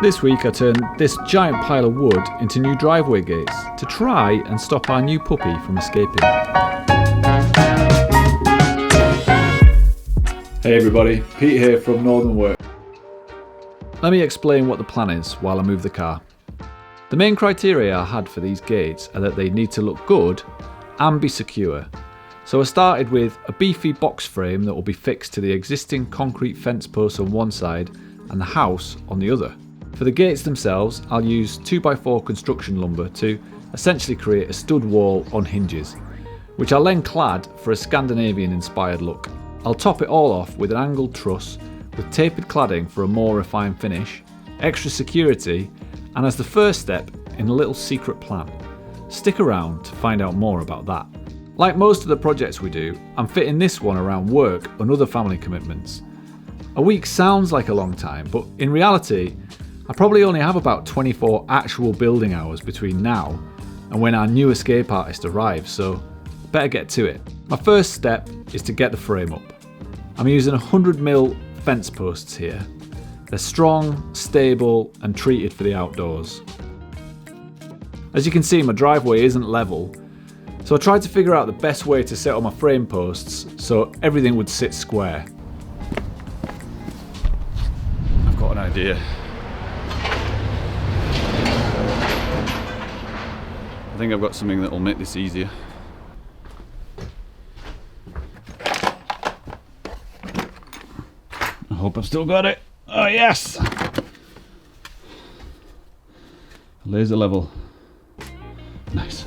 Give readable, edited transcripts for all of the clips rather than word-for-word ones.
This week I turned this giant pile of wood into new driveway gates to try and stop our new puppy from escaping. Hey everybody, Pete here from Northern Work. Let me explain what the plan is while I move the car. The main criteria I had for these gates are that they need to look good and be secure. So I started with a beefy box frame that will be fixed to the existing concrete fence posts on one side and the house on the other. For the gates themselves, I'll use 2x4 construction lumber to essentially create a stud wall on hinges, which I'll then clad for a Scandinavian-inspired look. I'll top it all off with an angled truss with tapered cladding for a more refined finish, extra security, and as the first step in a little secret plan. Stick around to find out more about that. Like most of the projects we do, I'm fitting this one around work and other family commitments. A week sounds like a long time, but in reality, I probably only have about 24 actual building hours between now and when our new escape artist arrives, so better get to it. My first step is to get the frame up. I'm using 100mm fence posts here. They're strong, stable and treated for the outdoors. As you can see, my driveway isn't level, so I tried to figure out the best way to set up my frame posts so everything would sit square. I've got an idea. I think I've got something that will make this easier. I hope I've still got it. Oh yes! Laser level. Nice.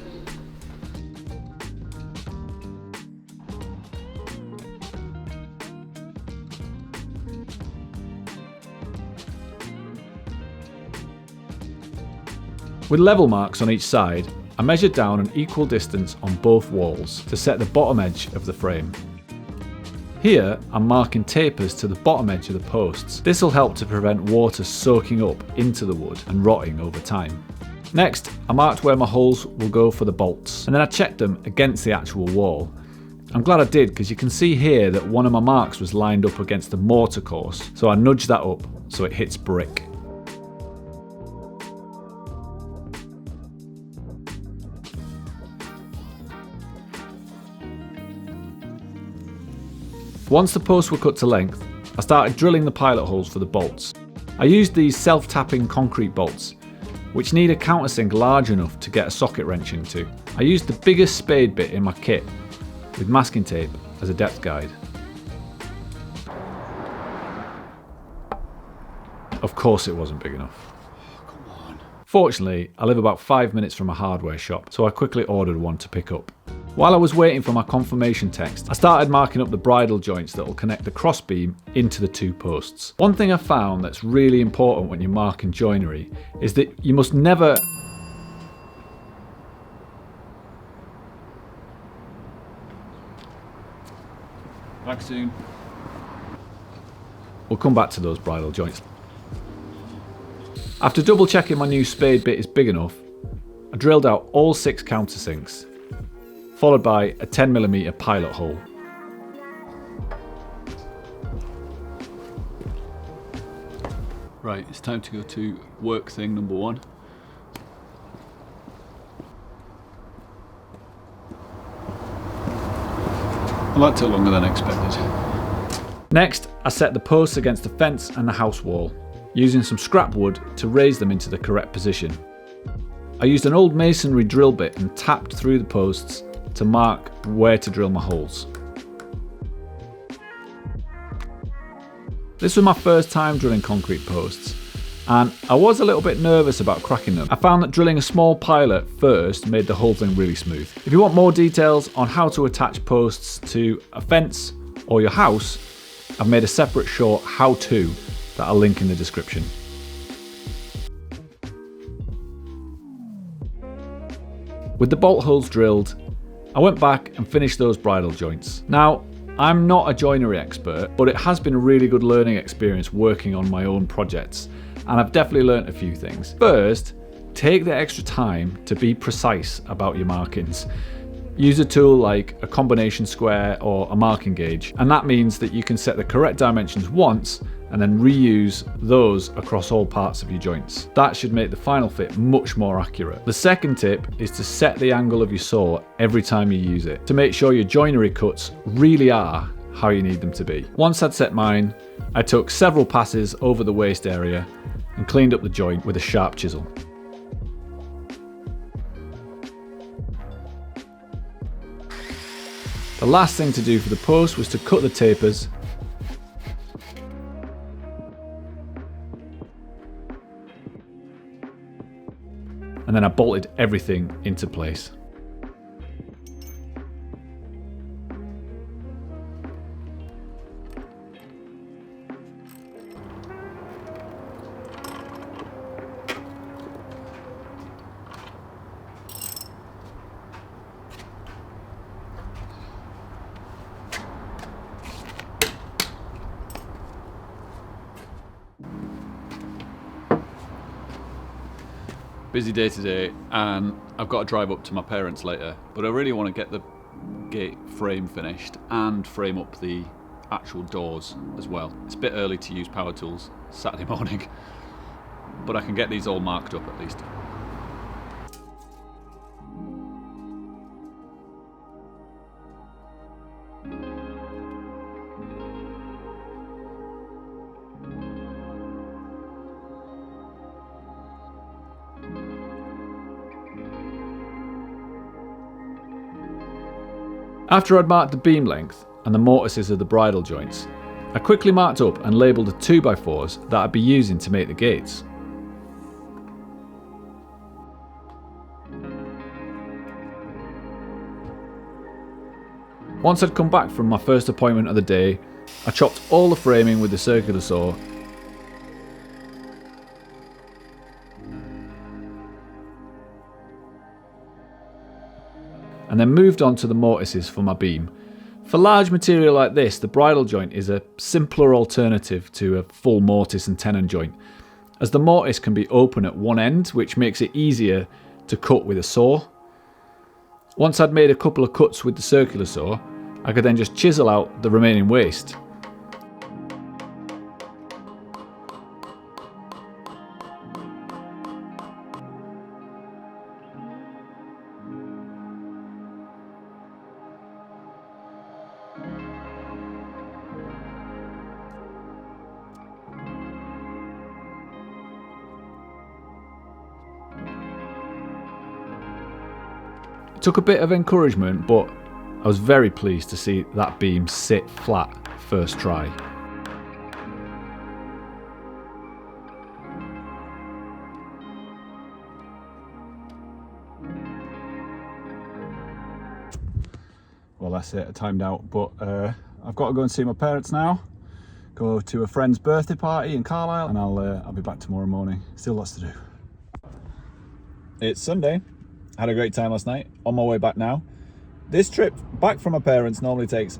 With level marks on each side, I measured down an equal distance on both walls to set the bottom edge of the frame. Here, I'm marking tapers to the bottom edge of the posts. This will help to prevent water soaking up into the wood and rotting over time. Next, I marked where my holes will go for the bolts, and then I checked them against the actual wall. I'm glad I did, because you can see here that one of my marks was lined up against the mortar course, so I nudged that up so it hits brick. Once the posts were cut to length, I started drilling the pilot holes for the bolts. I used these self-tapping concrete bolts, which need a countersink large enough to get a socket wrench into. I used the biggest spade bit in my kit with masking tape as a depth guide. Of course it wasn't big enough. Come on. Fortunately, I live about 5 minutes from a hardware shop, so I quickly ordered one to pick up. While I was waiting for my confirmation text, I started marking up the bridle joints that will connect the crossbeam into the two posts. One thing I found that's really important when you're marking joinery is that you must never Back soon. We'll come back to those bridle joints. After double checking my new spade bit is big enough, I drilled out all 6 countersinks, followed by a 10mm pilot hole. Right, it's time to go to work thing number 1. Well, that took longer than expected. Next, I set the posts against the fence and the house wall, using some scrap wood to raise them into the correct position. I used an old masonry drill bit and tapped through the posts to mark where to drill my holes. This was my first time drilling concrete posts, and I was a little bit nervous about cracking them. I found that drilling a small pilot first made the whole thing really smooth. If you want more details on how to attach posts to a fence or your house, I've made a separate short how-to that I'll link in the description. With the bolt holes drilled, I went back and finished those bridle joints. Now, I'm not a joinery expert, but it has been a really good learning experience working on my own projects, and I've definitely learnt a few things. First, take the extra time to be precise about your markings. Use a tool like a combination square or a marking gauge, and that means that you can set the correct dimensions once and then reuse those across all parts of your joints. That should make the final fit much more accurate. The second tip is to set the angle of your saw every time you use it, to make sure your joinery cuts really are how you need them to be. Once I'd set mine, I took several passes over the waist area and cleaned up the joint with a sharp chisel. The last thing to do for the post was to cut the tapers and then I bolted everything into place. Busy day today, and I've got to drive up to my parents later, but I really want to get the gate frame finished and frame up the actual doors as well. It's a bit early to use power tools Saturday morning, but I can get these all marked up at least. After I'd marked the beam length and the mortises of the bridle joints, I quickly marked up and labelled the 2x4s that I'd be using to make the gates. Once I'd come back from my first appointment of the day, I chopped all the framing with the circular saw and then moved on to the mortises for my beam. For large material like this, the bridle joint is a simpler alternative to a full mortise and tenon joint, as the mortise can be open at one end, which makes it easier to cut with a saw. Once I'd made a couple of cuts with the circular saw, I could then just chisel out the remaining waste. It took a bit of encouragement, but I was very pleased to see that beam sit flat first try. Well, that's it, I timed out, but I've got to go and see my parents now, go to a friend's birthday party in Carlisle, and I'll be back tomorrow morning. Still lots to do. It's Sunday. Had a great time last night, on my way back now. This trip back from my parents normally takes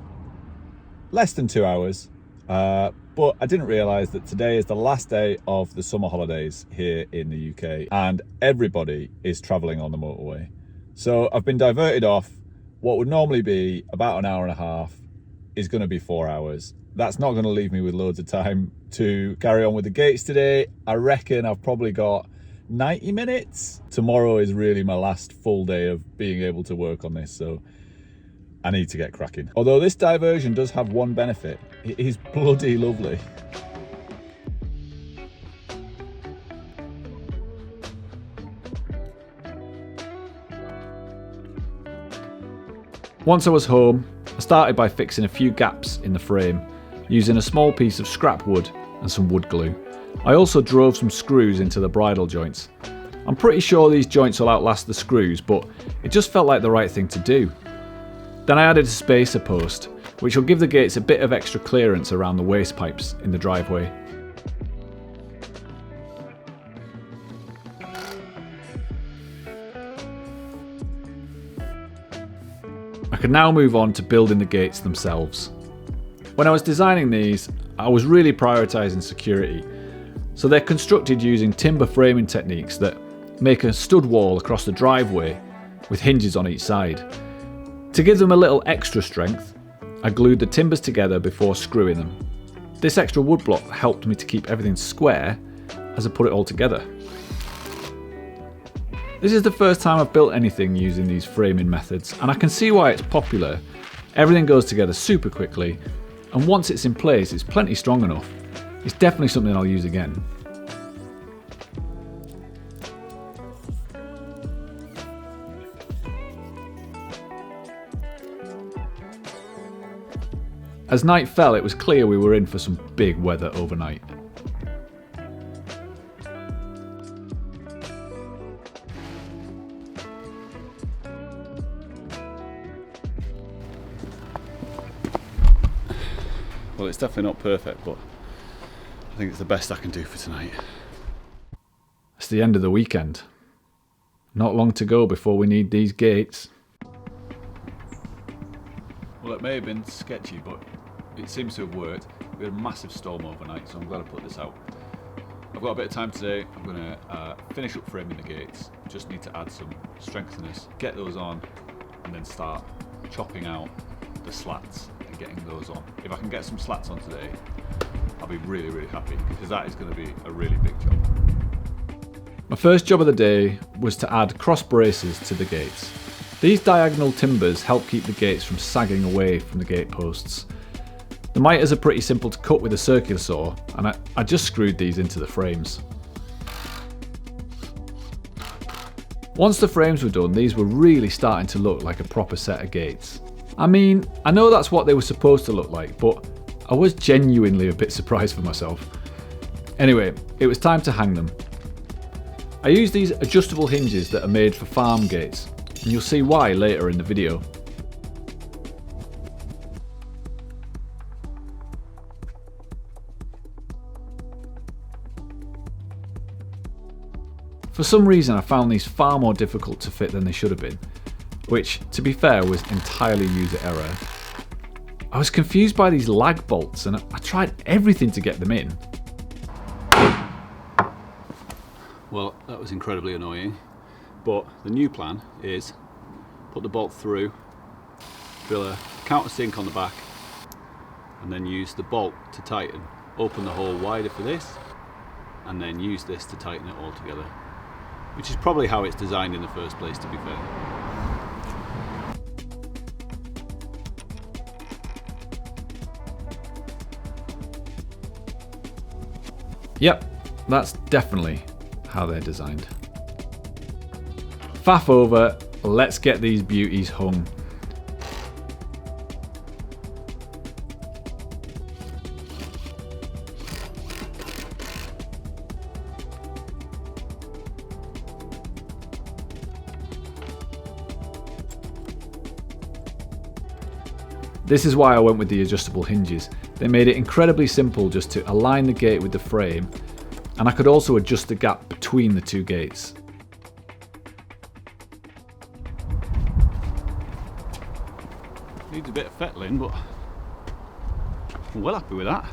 less than 2 hours, but I didn't realise that today is the last day of the summer holidays here in the UK, and everybody is travelling on the motorway. So I've been diverted off. What would normally be about an hour and a half is going to be 4 hours. That's not going to leave me with loads of time to carry on with the gates today. I reckon I've probably got 90 minutes. Tomorrow is really my last full day of being able to work on this, so I need to get cracking. Although this diversion does have one benefit, it is bloody lovely. Once I was home, I started by fixing a few gaps in the frame using a small piece of scrap wood and some wood glue. I also drove some screws into the bridle joints. I'm pretty sure these joints will outlast the screws, but it just felt like the right thing to do. Then I added a spacer post, which will give the gates a bit of extra clearance around the waste pipes in the driveway. I can now move on to building the gates themselves. When I was designing these, I was really prioritising security. So they're constructed using timber framing techniques that make a stud wall across the driveway with hinges on each side. To give them a little extra strength, I glued the timbers together before screwing them. This extra wood block helped me to keep everything square as I put it all together. This is the first time I've built anything using these framing methods, and I can see why it's popular. Everything goes together super quickly, and once it's in place it's plenty strong enough. It's definitely something I'll use again. As night fell, it was clear we were in for some big weather overnight. Well, it's definitely not perfect, but I think it's the best I can do for tonight. It's the end of the weekend. Not long to go before we need these gates. Well, it may have been sketchy, but it seems to have worked. We had a massive storm overnight, so I'm glad I put this out. I've got a bit of time today. I'm going to finish up framing the gates. Just need to add some strengtheners, get those on, and then start chopping out the slats and getting those on. If I can get some slats on today, I'll be really, really happy, because that is going to be a really big job. My first job of the day was to add cross braces to the gates. These diagonal timbers help keep the gates from sagging away from the gate posts. The miters are pretty simple to cut with a circular saw, and I just screwed these into the frames. Once the frames were done, these were really starting to look like a proper set of gates. I mean, I know that's what they were supposed to look like, but I was genuinely a bit surprised for myself. Anyway, it was time to hang them. I used these adjustable hinges that are made for farm gates, and you'll see why later in the video. For some reason I found these far more difficult to fit than they should have been, which, to be fair, was entirely user error. I was confused by these lag bolts and I tried everything to get them in. Well, that was incredibly annoying, but the new plan is put the bolt through, drill a countersink on the back, and then use the bolt to tighten. Open the hole wider for this, and then use this to tighten it all together. Which is probably how it's designed in the first place, to be fair. Yep, that's definitely how they're designed. Faff over, let's get these beauties hung. This is why I went with the adjustable hinges. They made it incredibly simple just to align the gate with the frame, and I could also adjust the gap between the two gates. Needs a bit of fettling, but I'm well happy with that.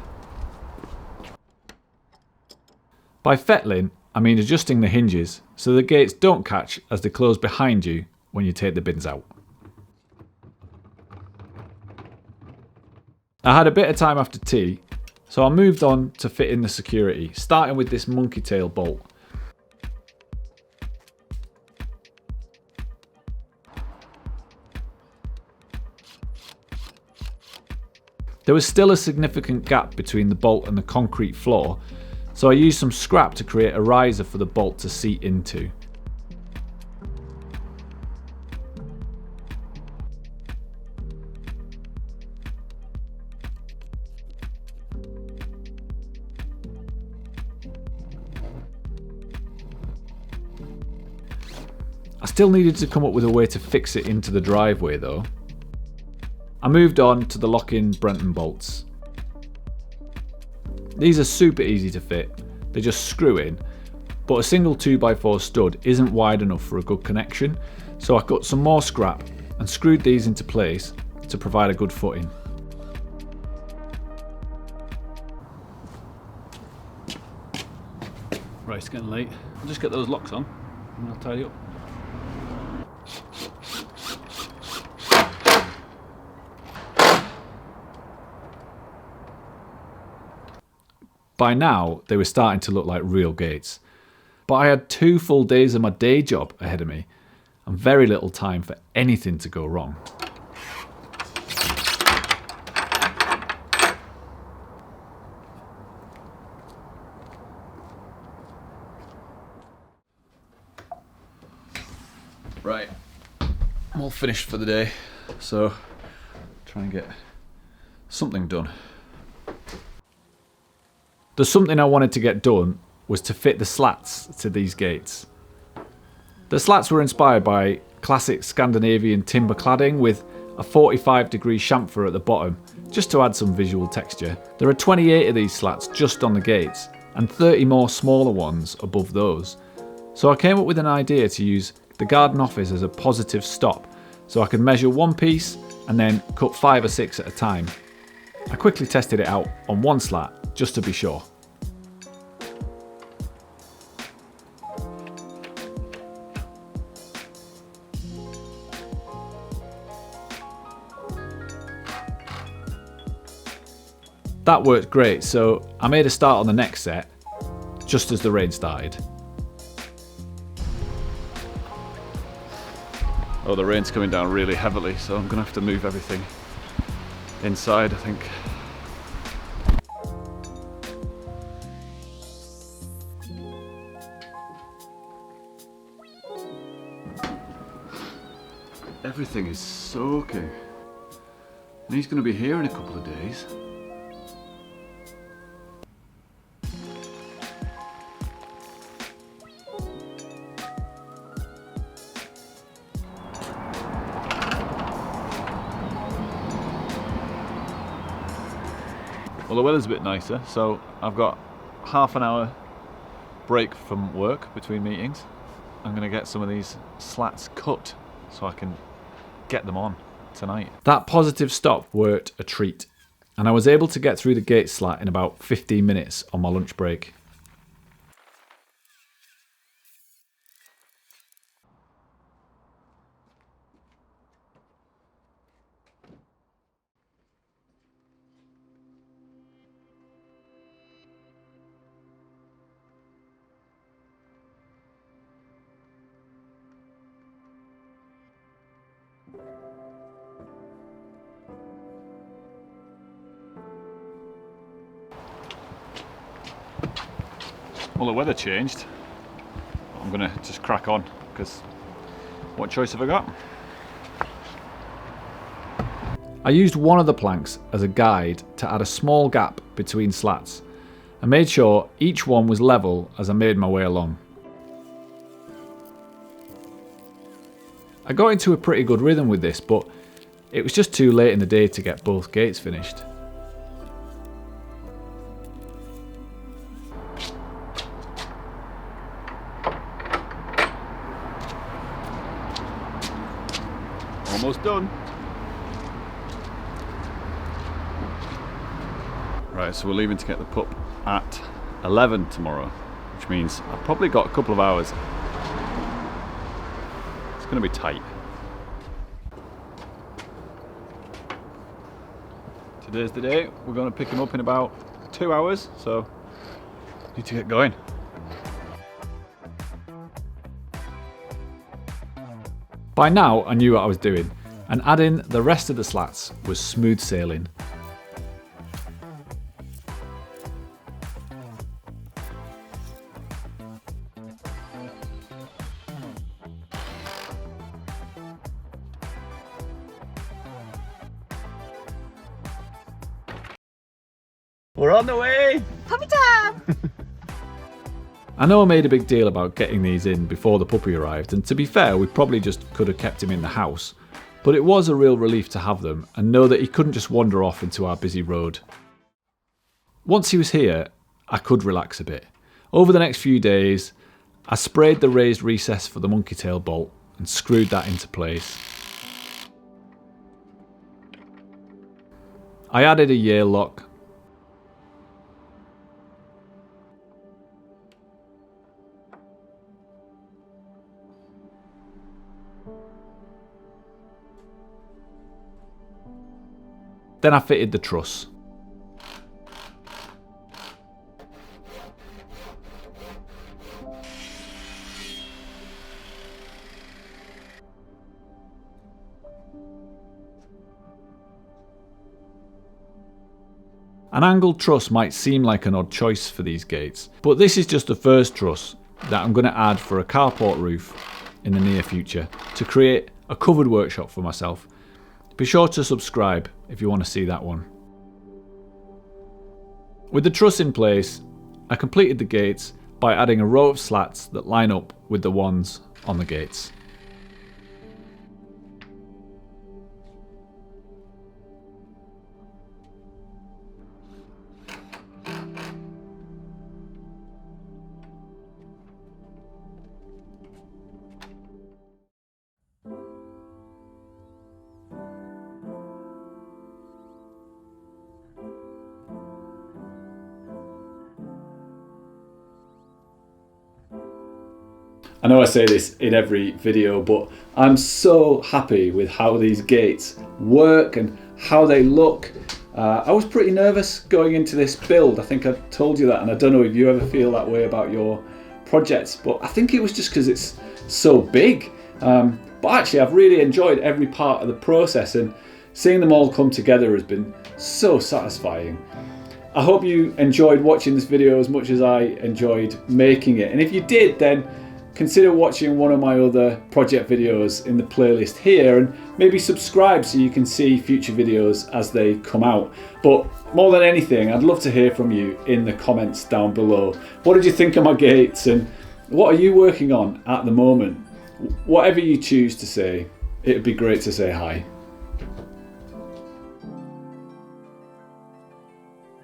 By fettling, I mean adjusting the hinges so the gates don't catch as they close behind you when you take the bins out. I had a bit of time after tea, so I moved on to fitting the security, starting with this monkey tail bolt. There was still a significant gap between the bolt and the concrete floor, so I used some scrap to create a riser for the bolt to seat into. I still needed to come up with a way to fix it into the driveway though. I moved on to the lock-in Brenton bolts. These are super easy to fit, they just screw in, but a single 2x4 stud isn't wide enough for a good connection, so I cut some more scrap and screwed these into place to provide a good footing. Right, it's getting late. I'll just get those locks on and I'll tidy up. By now, they were starting to look like real gates. But I had 2 full days of my day job ahead of me, and very little time for anything to go wrong. Right, I'm all finished for the day, so try and get something done. The something I wanted to get done was to fit the slats to these gates. The slats were inspired by classic Scandinavian timber cladding with a 45-degree chamfer at the bottom, just to add some visual texture. There are 28 of these slats just on the gates, and 30 more smaller ones above those. So I came up with an idea to use the garden office as a positive stop, so I could measure one piece and then cut 5 or 6 at a time. I quickly tested it out on one slat, just to be sure. That worked great, so I made a start on the next set, just as the rain started. Oh, the rain's coming down really heavily, so I'm gonna have to move everything inside, I think. Everything is soaking. And he's gonna be here in a couple of days. Well, the weather's a bit nicer, so I've got half an hour break from work between meetings. I'm going to get some of these slats cut so I can get them on tonight. That positive stop worked a treat, and I was able to get through the gate slat in about 15 minutes on my lunch break. Well, the weather changed. I'm gonna just crack on, because what choice have I got? I used one of the planks as a guide to add a small gap between slats and made sure each one was level as I made my way along. I got into a pretty good rhythm with this, but it was just too late in the day to get both gates finished. Almost done. Right, so we're leaving to get the pup at 11 tomorrow, which means I've probably got a couple of hours. It's going to be tight. Today's the day. We're going to pick him up in about 2 hours, so need to get going. By now I knew what I was doing, and adding the rest of the slats was smooth sailing. We're on the way! Puppy time! I know I made a big deal about getting these in before the puppy arrived, and to be fair, we probably just could have kept him in the house, but it was a real relief to have them and know that he couldn't just wander off into our busy road. Once he was here, I could relax a bit. Over the next few days, I sprayed the raised recess for the monkey tail bolt and screwed that into place. I added a Yale lock. Then I fitted the truss. An angled truss might seem like an odd choice for these gates, but this is just the first truss that I'm going to add for a carport roof in the near future to create a covered workshop for myself. Be sure to subscribe if you want to see that one. With the truss in place, I completed the gates by adding a row of slats that line up with the ones on the gates. I know I say this in every video, but I'm so happy with how these gates work and how they look. I was pretty nervous going into this build. I think I told you that, and I don't know if you ever feel that way about your projects, but I think it was just because it's so big. But actually I've really enjoyed every part of the process, and seeing them all come together has been so satisfying. I hope you enjoyed watching this video as much as I enjoyed making it, and if you did, then consider watching one of my other project videos in the playlist here, and maybe subscribe so you can see future videos as they come out. But more than anything, I'd love to hear from you in the comments down below. What did you think of my gates, and what are you working on at the moment? Whatever you choose to say, it would be great to say hi.